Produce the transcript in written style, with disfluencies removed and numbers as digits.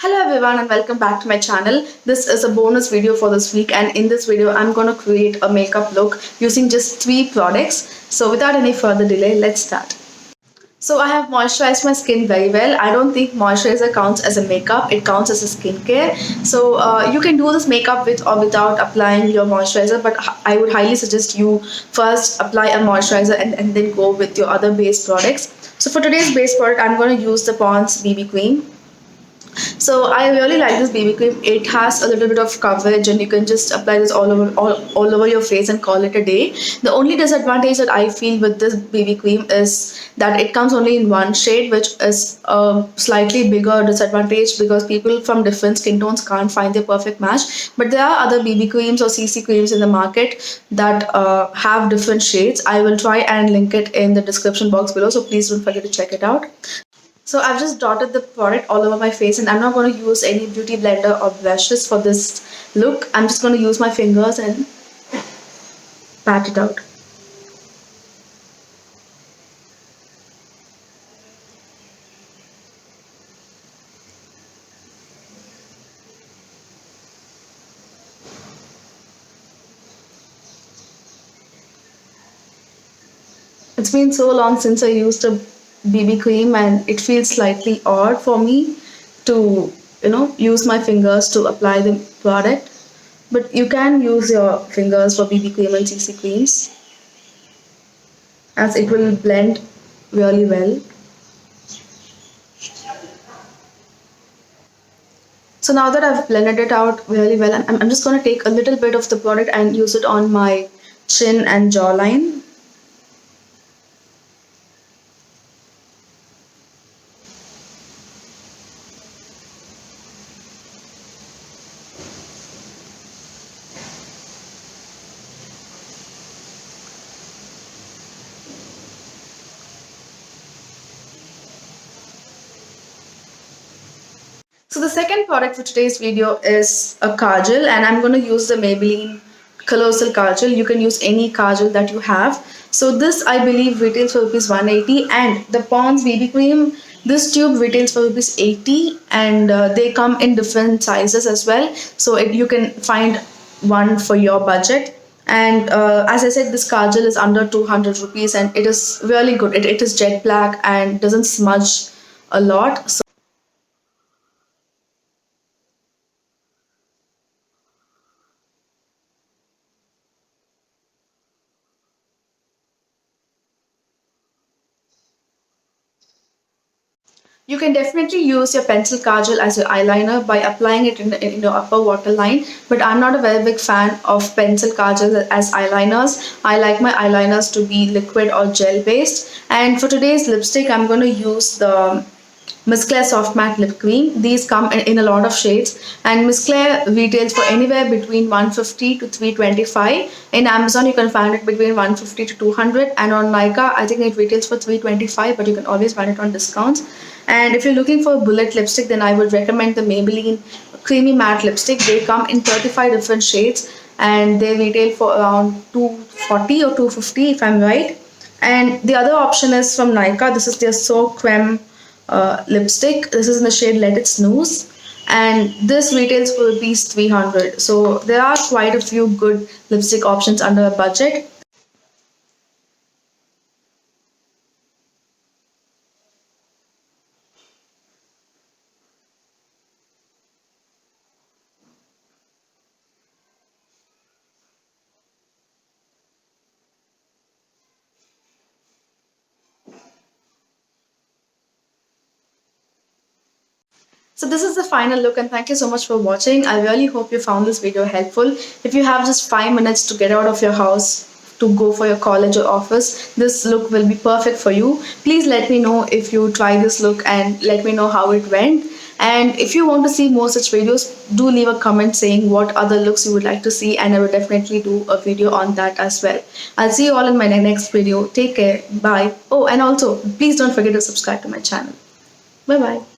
Hello everyone and welcome back to my channel. This is a bonus video for this week, and in this video I'm going to create a makeup look using just 3 products. So without any further delay, let's start. So I have moisturized my skin very well. I don't think moisturizer counts as a makeup, it counts as a skincare. So you can do this makeup with or without applying your moisturizer, but I would highly suggest you first apply a moisturizer and then go with your other base products. So for today's base product, I'm going to use the Pond's BB cream. So I really like this BB cream. It has a little bit of coverage and you can just apply this all over your face and call it a day. The only disadvantage that I feel with this BB cream is that it comes only in one shade, which is a slightly bigger disadvantage because people from different skin tones can't find their perfect match. But there are other BB creams or CC creams in the market that have different shades. I will try and link it in the description box below, so please don't forget to check it out. So I've just dotted the product all over my face, and I'm not going to use any beauty blender or brushes for this look. I'm just going to use my fingers and pat it out. It's been so long since I used a BB cream and it feels slightly odd for me to use my fingers to apply the product, but you can use your fingers for BB cream and CC creams as it will blend really well. So now that I've blended it out really well, I'm just going to take a little bit of the product and use it on my chin and jawline. So the second product for today's video is a Kajal, and I'm going to use the Maybelline Colossal Kajal. You can use any Kajal that you have. So this I believe retails for rupees 180, and the Pond's BB cream, this tube retails for rupees 80, and they come in different sizes as well. So you can find one for your budget. And as I said, this Kajal is under 200 rupees and it is really good. It is jet black and doesn't smudge a lot. So you can definitely use your pencil kajal as your eyeliner by applying it in your upper waterline, but I'm not a very big fan of pencil kajal as eyeliners. I like my eyeliners to be liquid or gel based. And for today's lipstick, I'm going to use the Miss Claire Soft Matte Lip Cream. These come in a lot of shades, and Miss Claire retails for anywhere between 150 to 325. In Amazon, you can find it between 150 to 200, and on Nykaa, I think it retails for 325, but you can always find it on discounts. And if you're looking for a bullet lipstick, then I would recommend the Maybelline Creamy Matte Lipstick. They come in 35 different shades, and they retail for around 240 or 250 if I'm right. And the other option is from Nykaa. This is their So Creme lipstick. This is in the shade Let It Snooze, and this retails for rupees 300. So there are quite a few good lipstick options under a budget. So this is the final look, and thank you so much for watching. I really hope you found this video helpful. If you have just 5 minutes to get out of your house to go for your college or office, this look will be perfect for you. Please let me know if you try this look and let me know how it went. And if you want to see more such videos, do leave a comment saying what other looks you would like to see, and I will definitely do a video on that as well. I'll see you all in my next video. Take care. Bye. Oh, and also please don't forget to subscribe to my channel. Bye bye.